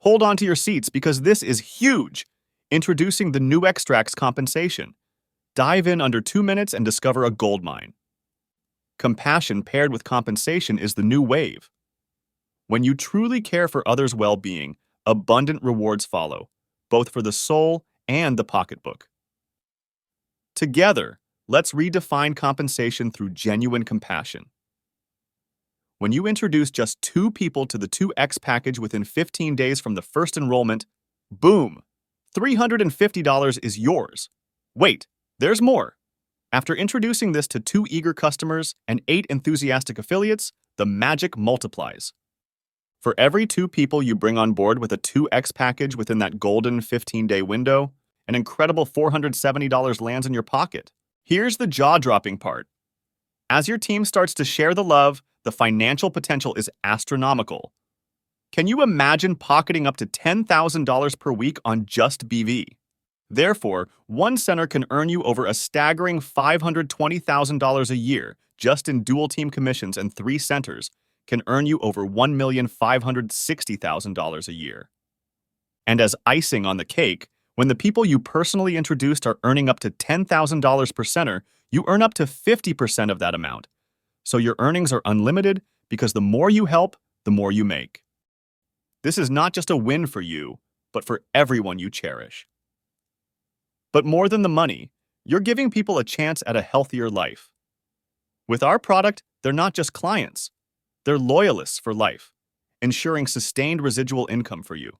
Hold on to your seats because this is huge. Introducing the new Extracts compensation. Dive in under 2 minutes and discover a goldmine. Compassion paired with compensation is the new wave. When you truly care for others' well-being, abundant rewards follow, both for the soul and the pocketbook. Together, let's redefine compensation through genuine compassion. When you introduce just 2 people to the 2X package within 15 days from the first enrollment, boom, $350 is yours. Wait, there's more. After introducing this to 2 eager customers and 8 enthusiastic affiliates, the magic multiplies. For every 2 people you bring on board with a 2X package within that golden 15-day window, an incredible $470 lands in your pocket. Here's the jaw-dropping part. As your team starts to share the love, the financial potential is astronomical. Can you imagine pocketing up to $10,000 per week on just BV? Therefore, one center can earn you over a staggering $520,000 a year just in dual team commissions, and 3 centers can earn you over $1,560,000 a year. And as icing on the cake, when the people you personally introduced are earning up to $10,000 per center, you earn up to 50% of that amount. So your earnings are unlimited because the more you help, the more you make. This is not just a win for you, but for everyone you cherish. But more than the money, you're giving people a chance at a healthier life. With our product, they're not just clients. They're loyalists for life, ensuring sustained residual income for you.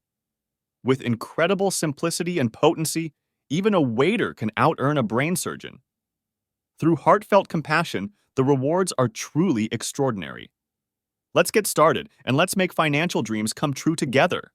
With incredible simplicity and potency, even a waiter can out-earn a brain surgeon. Through heartfelt compassion, the rewards are truly extraordinary. Let's get started, and let's make financial dreams come true together.